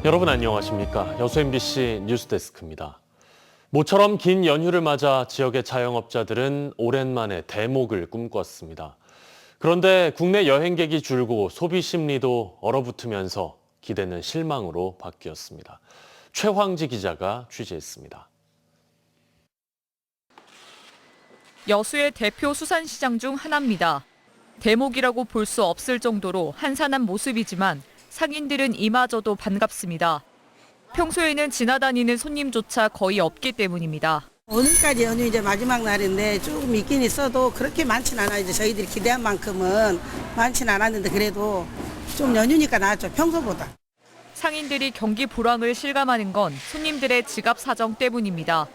여러분 안녕하십니까? 여수 MBC 뉴스데스크입니다. 모처럼 긴 연휴를 맞아 지역의 자영업자들은 오랜만에 대목을 꿈꿨습니다. 그런데 국내 여행객이 줄고 소비 심리도 얼어붙으면서 기대는 실망으로 바뀌었습니다. 최황지 기자가 취재했습니다. 여수의 대표 수산시장 중 하나입니다. 대목이라고 볼 수 없을 정도로 한산한 모습이지만 상인들은 이마저도 반갑습니다. 평소에는 지나다니는 손님조차 거의 없기 때문입니다. 오늘까지 연휴 이제 마지막 날인데 조금 있긴 있어도 그렇게 많진 않아요. 이제 저희들이 기대한 만큼은 많진 않았는데 그래도 좀 연휴니까 나았죠. 평소보다. 상인들이 경기 불황을 실감하는 건 손님들의 지갑 사정 때문입니다.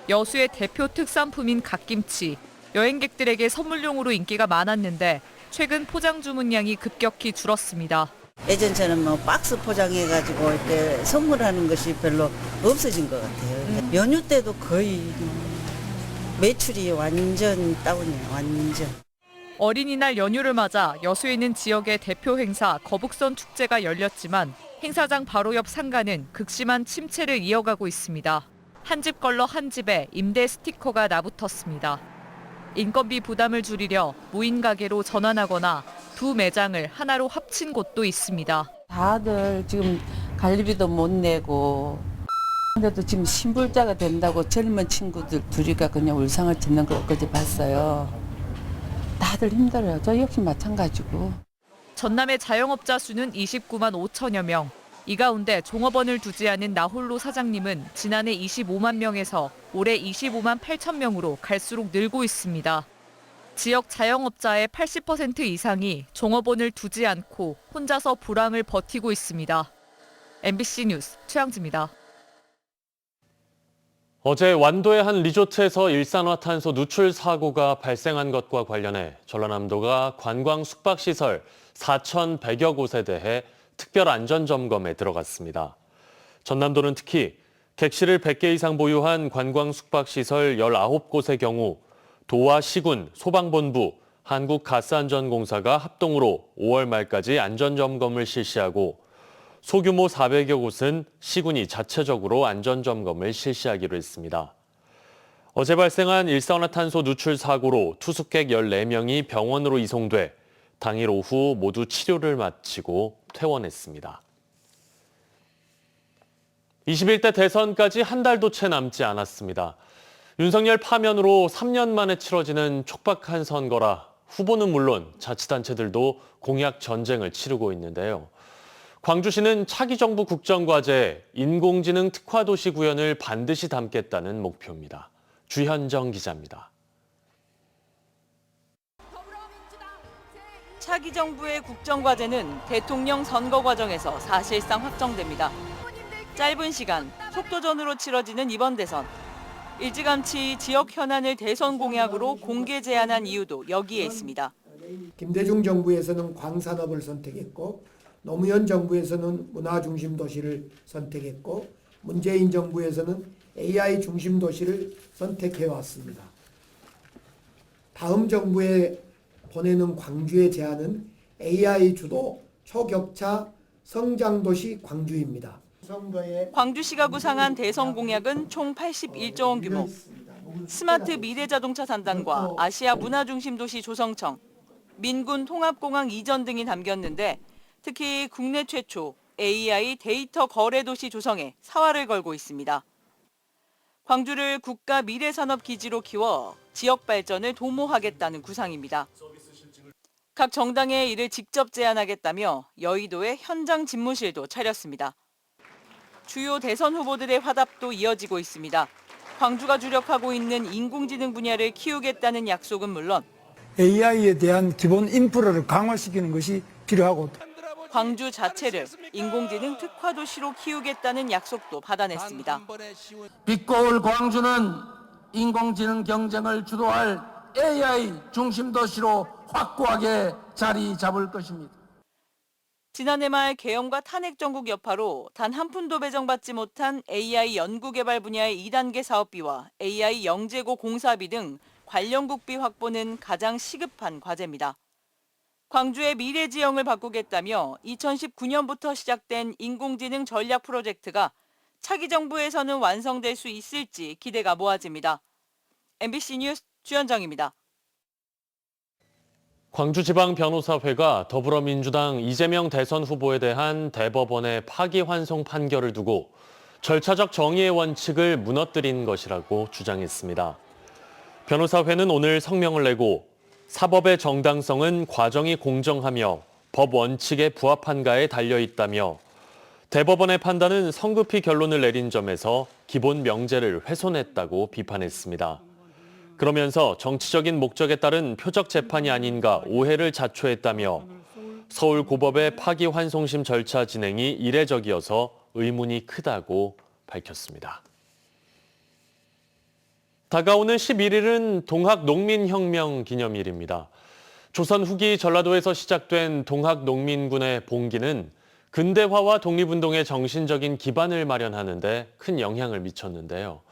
여수의 대표 특산품인 갓김치, 여행객들에게 선물용으로 인기가 많았는데 최근 포장 주문량이 급격히 줄었습니다. 예전처럼 뭐 박스 포장해가지고 이렇게 선물하는 것이 별로 없어진 것 같아요. 연휴 때도 거의 매출이 완전 다운이에요, 완전. 어린이날 연휴를 맞아 여수에 있는 지역의 대표 행사 거북선 축제가 열렸지만 행사장 바로 옆 상가는 극심한 침체를 이어가고 있습니다. 한 집 걸러 한 집에 임대 스티커가 나붙었습니다. 인건비 부담을 줄이려 무인 가게로 전환하거나 두 매장을 하나로 합친 곳도 있습니다. 다들 지금 관리비도 못 내고 근데도 지금 신불자가 된다고 젊은 친구들 둘이가 그냥 울상을 짓는 걸 엊그제 봤어요. 다들 힘들어요. 저 역시 마찬가지고. 전남의 자영업자 수는 29만 5천여 명. 이 가운데 종업원을 두지 않은 나홀로 사장님은 지난해 25만 명에서 올해 25만 8천 명으로 갈수록 늘고 있습니다. 지역 자영업자의 80% 이상이 종업원을 두지 않고 혼자서 불황을 버티고 있습니다. MBC 뉴스 최양지입니다. 어제 완도의 한 리조트에서 일산화탄소 누출 사고가 발생한 것과 관련해 전라남도가 관광 숙박시설 4,100여 곳에 대해 특별 안전점검에 들어갔습니다. 전남도는 특히 객실을 100개 이상 보유한 관광 숙박시설 19곳의 경우 도와 시군, 소방본부, 한국가스안전공사가 합동으로 5월 말까지 안전점검을 실시하고 소규모 400여 곳은 시군이 자체적으로 안전점검을 실시하기로 했습니다. 어제 발생한 일산화탄소 누출 사고로 투숙객 14명이 병원으로 이송돼 당일 오후 모두 치료를 마치고 퇴원했습니다. 21대 대선까지 한 달도 채 남지 않았습니다. 윤석열 파면으로 3년 만에 치러지는 촉박한 선거라 후보는 물론 자치단체들도 공약 전쟁을 치르고 있는데요. 광주시는 차기 정부 국정과제에 인공지능 특화도시 구현을 반드시 담겠다는 목표입니다. 주현정 기자입니다. 차기 정부의 국정과제는 대통령 선거 과정에서 사실상 확정됩니다. 짧은 시간, 속도전으로 치러지는 이번 대선. 일찌감치 지역 현안을 대선 공약으로 공개 제안한 이유도 여기에 있습니다. 김대중 정부에서는 광산업을 선택했고 노무현 정부에서는 문화 중심 도시를 선택했고 문재인 정부에서는 AI 중심 도시를 선택해왔습니다. 다음 정부에 보내는 광주의 제안은 AI 주도 초격차 성장도시 광주입니다. 광주시가 구상한 대선 공약은 총 81조 원 규모. 스마트 미래자동차 산단과 아시아 문화중심도시 조성청, 민군 통합공항 이전 등이 담겼는데 특히 국내 최초 AI 데이터 거래도시 조성에 사활을 걸고 있습니다. 광주를 국가 미래산업기지로 키워 지역 발전을 도모하겠다는 구상입니다. 각 정당에 이를 직접 제안하겠다며 여의도에 현장 집무실도 차렸습니다. 주요 대선 후보들의 화답도 이어지고 있습니다. 광주가 주력하고 있는 인공지능 분야를 키우겠다는 약속은 물론 AI에 대한 기본 인프라를 강화시키는 것이 필요하고 광주 자체를 인공지능 특화도시로 키우겠다는 약속도 받아냈습니다. 빛고울 광주는 인공지능 경쟁을 주도할 AI 중심 도시로 확고하게 자리 잡을 것입니다. 지난해 말 계엄과 탄핵 정국 여파로 단 한 푼도 배정받지 못한 AI 연구개발 분야의 2단계 사업비와 AI 영재고 공사비 등 관련 국비 확보는 가장 시급한 과제입니다. 광주의 미래 지형을 바꾸겠다며 2019년부터 시작된 인공지능 전략 프로젝트가 차기 정부에서는 완성될 수 있을지 기대가 모아집니다. MBC 뉴스 주현정입니다. 광주지방변호사회가 더불어민주당 이재명 대선 후보에 대한 대법원의 파기환송 판결을 두고 절차적 정의의 원칙을 무너뜨린 것이라고 주장했습니다. 변호사회는 오늘 성명을 내고 사법의 정당성은 과정이 공정하며 법 원칙에 부합한가에 달려있다며 대법원의 판단은 성급히 결론을 내린 점에서 기본 명제를 훼손했다고 비판했습니다. 그러면서 정치적인 목적에 따른 표적 재판이 아닌가 오해를 자초했다며 서울고법의 파기환송심 절차 진행이 이례적이어서 의문이 크다고 밝혔습니다. 다가오는 11일은 동학농민혁명 기념일입니다. 조선 후기 전라도에서 시작된 동학농민군의 봉기는 근대화와 독립운동의 정신적인 기반을 마련하는 데 큰 영향을 미쳤는데요.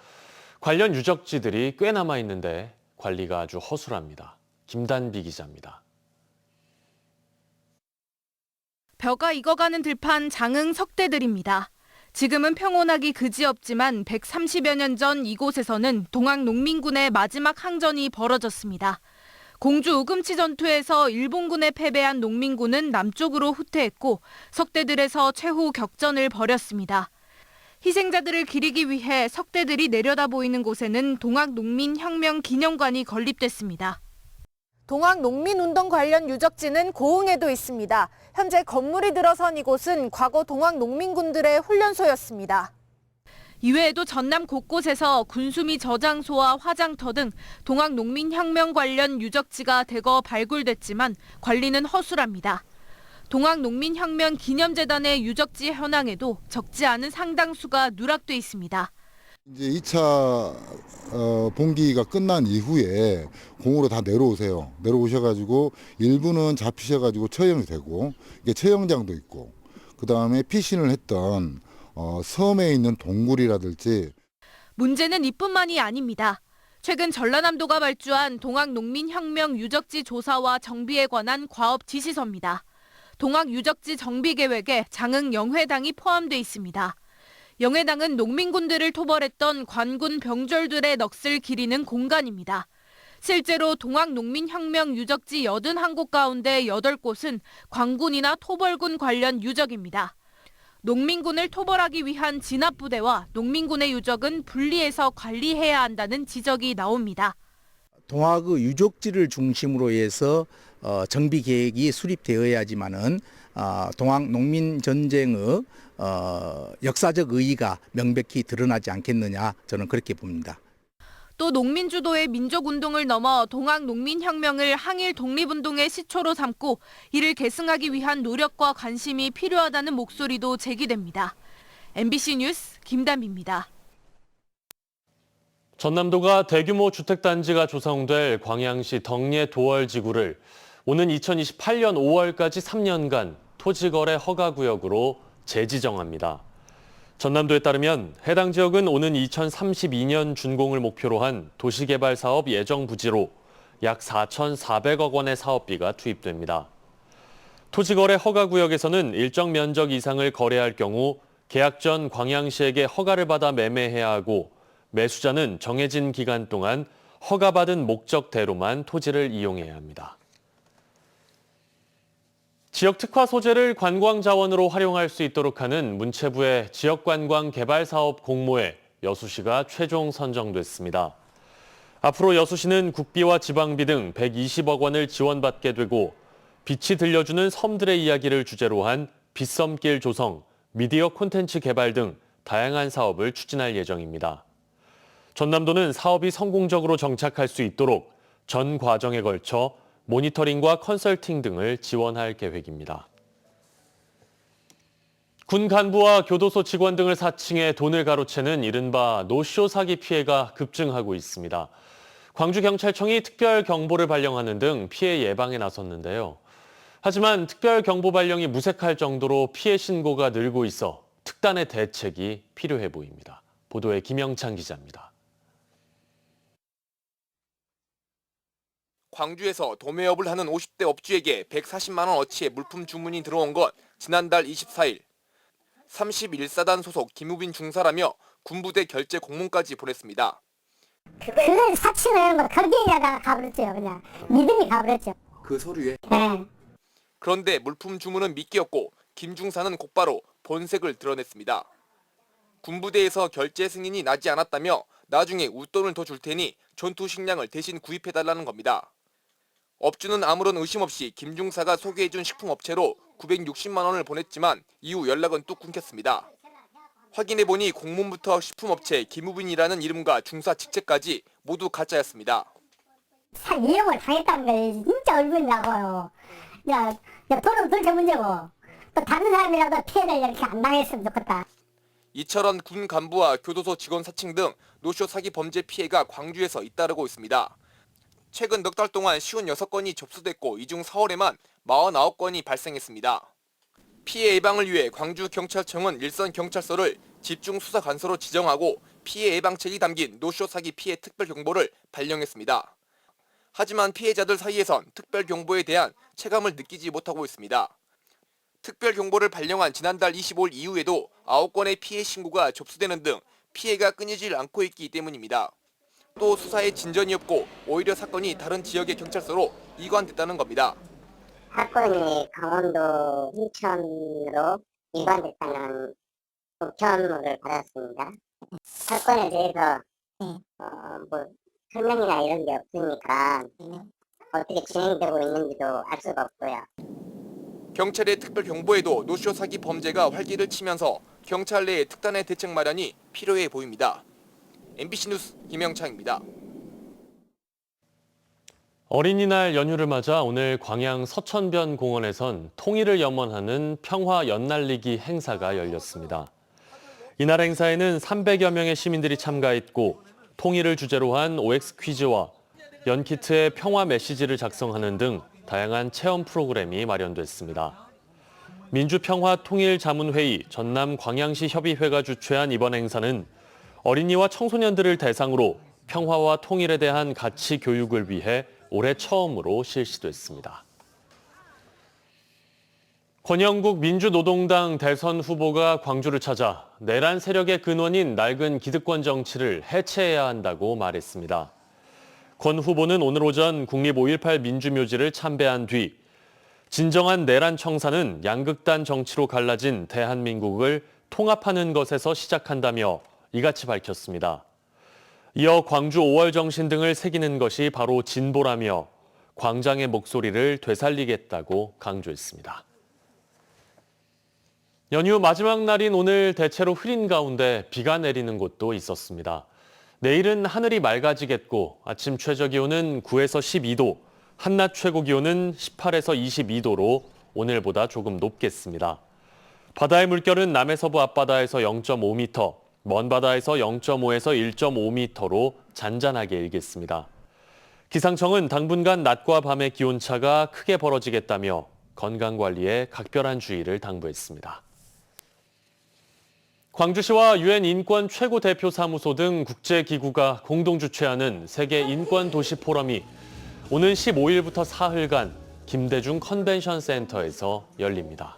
관련 유적지들이 꽤 남아있는데 관리가 아주 허술합니다. 김단비 기자입니다. 벼가 익어가는 들판 장흥 석대들입니다. 지금은 평온하기 그지없지만 130여 년 전 이곳에서는 동학농민군의 마지막 항전이 벌어졌습니다. 공주 우금치 전투에서 일본군에 패배한 농민군은 남쪽으로 후퇴했고 석대들에서 최후 격전을 벌였습니다. 희생자들을 기리기 위해 석대들이 내려다 보이는 곳에는 동학농민혁명 기념관이 건립됐습니다. 동학농민운동 관련 유적지는 고흥에도 있습니다. 현재 건물이 들어선 이곳은 과거 동학농민군들의 훈련소였습니다. 이외에도 전남 곳곳에서 군수미 저장소와 화장터 등 동학농민혁명 관련 유적지가 대거 발굴됐지만 관리는 허술합니다. 동학농민혁명 기념재단의 유적지 현황에도 적지 않은 상당수가 누락돼 있습니다. 이제 2차 봉기가 끝난 이후에 공으로 다 내려오세요. 내려오셔가지고 일부는 잡히셔가지고 처형이 되고 이게 처형장도 있고 그 다음에 피신을 했던 섬에 있는 동굴이라든지. 문제는 이뿐만이 아닙니다. 최근 전라남도가 발주한 동학농민혁명 유적지 조사와 정비에 관한 과업 지시서입니다. 동학유적지 정비계획에 장흥 영회당이 포함돼 있습니다. 영회당은 농민군들을 토벌했던 관군 병졸들의 넋을 기리는 공간입니다. 실제로 동학농민혁명 유적지 81곳 가운데 8곳은 관군이나 토벌군 관련 유적입니다. 농민군을 토벌하기 위한 진압부대와 농민군의 유적은 분리해서 관리해야 한다는 지적이 나옵니다. 동학의 유적지를 중심으로 해서 정비 계획이 수립되어야지만은 동학 농민 전쟁의 역사적 의의가 명백히 드러나지 않겠느냐, 저는 그렇게 봅니다. 또 농민 주도의 민족운동을 넘어 동학농민혁명을 항일 독립운동의 시초로 삼고 이를 계승하기 위한 노력과 관심이 필요하다는 목소리도 제기됩니다. MBC 뉴스 김단비입니다. 전남도가 대규모 주택단지가 조성될 광양시 덕례 도월지구를 오는 2028년 5월까지 3년간 토지거래 허가구역으로 재지정합니다. 전남도에 따르면 해당 지역은 오는 2032년 준공을 목표로 한 도시개발 사업 예정 부지로 약 4,400억 원의 사업비가 투입됩니다. 토지거래 허가구역에서는 일정 면적 이상을 거래할 경우 계약 전 광양시에게 허가를 받아 매매해야 하고 매수자는 정해진 기간 동안 허가받은 목적대로만 토지를 이용해야 합니다. 지역 특화 소재를 관광 자원으로 활용할 수 있도록 하는 문체부의 지역관광 개발 사업 공모에 여수시가 최종 선정됐습니다. 앞으로 여수시는 국비와 지방비 등 120억 원을 지원받게 되고 빛이 들려주는 섬들의 이야기를 주제로 한 빛섬길 조성, 미디어 콘텐츠 개발 등 다양한 사업을 추진할 예정입니다. 전남도는 사업이 성공적으로 정착할 수 있도록 전 과정에 걸쳐 모니터링과 컨설팅 등을 지원할 계획입니다. 군 간부와 교도소 직원 등을 사칭해 돈을 가로채는 이른바 노쇼 사기 피해가 급증하고 있습니다. 광주경찰청이 특별 경보를 발령하는 등 피해 예방에 나섰는데요. 하지만 특별 경보 발령이 무색할 정도로 피해 신고가 늘고 있어 특단의 대책이 필요해 보입니다. 보도에 김영찬 기자입니다. 광주에서 도매업을 하는 50대 업주에게 140만 원어치의 물품 주문이 들어온 건 지난달 24일. 31사단 소속 김우빈 중사라며 군부대 결제 공문까지 보냈습니다. 그걸 사칭을 뭐 거기에다가 가버렸죠. 그냥 믿음이 가버렸죠. 그 서류에? 네. 그런데 물품 주문은 미끼였고 김 중사는 곧바로 본색을 드러냈습니다. 군부대에서 결제 승인이 나지 않았다며 나중에 웃돈을 더 줄 테니 전투 식량을 대신 구입해달라는 겁니다. 업주는 아무런 의심 없이 김 중사가 소개해준 식품업체로 960만 원을 보냈지만 이후 연락은 뚝 끊겼습니다. 확인해보니 공문부터 식품업체 김우빈이라는 이름과 중사 직책까지 모두 가짜였습니다. 참 이용을 당했다는 게 진짜 얼굴이 나고요. 야 돈은 둘째 문제고 또 다른 사람이라도 피해를 이렇게 안 당했으면 좋겠다. 이철원 군 간부와 교도소 직원 사칭 등 노쇼 사기 범죄 피해가 광주에서 잇따르고 있습니다. 최근 넉 달 동안 56건이 접수됐고 이 중 4월에만 49건이 발생했습니다. 피해 예방을 위해 광주경찰청은 일선경찰서를 집중수사관서로 지정하고 피해 예방책이 담긴 노쇼 사기 피해 특별경보를 발령했습니다. 하지만 피해자들 사이에선 특별경보에 대한 체감을 느끼지 못하고 있습니다. 특별경보를 발령한 지난달 25일 이후에도 9건의 피해 신고가 접수되는 등 피해가 끊이질 않고 있기 때문입니다. 또 수사에 진전이 없고 오히려 사건이 다른 지역의 경찰서로 이관됐다는 겁니다. 사건이 강원도 인천으로 이관됐다는 국현물을 받았습니다. 사건에 대해서 뭐 설명이나 이런 게 없으니까 어떻게 진행되고 있는지도 알 수가 없고요. 경찰의 특별경보에도 노쇼 사기 범죄가 활기를 치면서 경찰 내의 특단의 대책 마련이 필요해 보입니다. MBC 뉴스 김영창입니다. 어린이날 연휴를 맞아 오늘 광양 서천변 공원에선 통일을 염원하는 평화 연날리기 행사가 열렸습니다. 이날 행사에는 300여 명의 시민들이 참가했고 통일을 주제로 한 OX 퀴즈와 연키트의 평화 메시지를 작성하는 등 다양한 체험 프로그램이 마련됐습니다. 민주평화통일자문회의 전남 광양시 협의회가 주최한 이번 행사는 어린이와 청소년들을 대상으로 평화와 통일에 대한 가치 교육을 위해 올해 처음으로 실시됐습니다. 권영국 민주노동당 대선 후보가 광주를 찾아 내란 세력의 근원인 낡은 기득권 정치를 해체해야 한다고 말했습니다. 권 후보는 오늘 오전 국립 5.18 민주묘지를 참배한 뒤 진정한 내란 청산은 양극단 정치로 갈라진 대한민국을 통합하는 것에서 시작한다며 이같이 밝혔습니다. 이어 광주 5월 정신 등을 새기는 것이 바로 진보라며 광장의 목소리를 되살리겠다고 강조했습니다. 연휴 마지막 날인 오늘 대체로 흐린 가운데 비가 내리는 곳도 있었습니다. 내일은 하늘이 맑아지겠고 아침 최저기온은 9에서 12도, 한낮 최고기온은 18에서 22도로 오늘보다 조금 높겠습니다. 바다의 물결은 남해서부 앞바다에서 0.5m, 먼 바다에서 0.5에서 1.5m로 잔잔하게 일겠습니다. 기상청은 당분간 낮과 밤의 기온차가 크게 벌어지겠다며 건강관리에 각별한 주의를 당부했습니다. 광주시와 유엔 인권 최고대표사무소 등 국제기구가 공동 주최하는 세계 인권도시 포럼이 오는 15일부터 사흘간 김대중 컨벤션 센터에서 열립니다.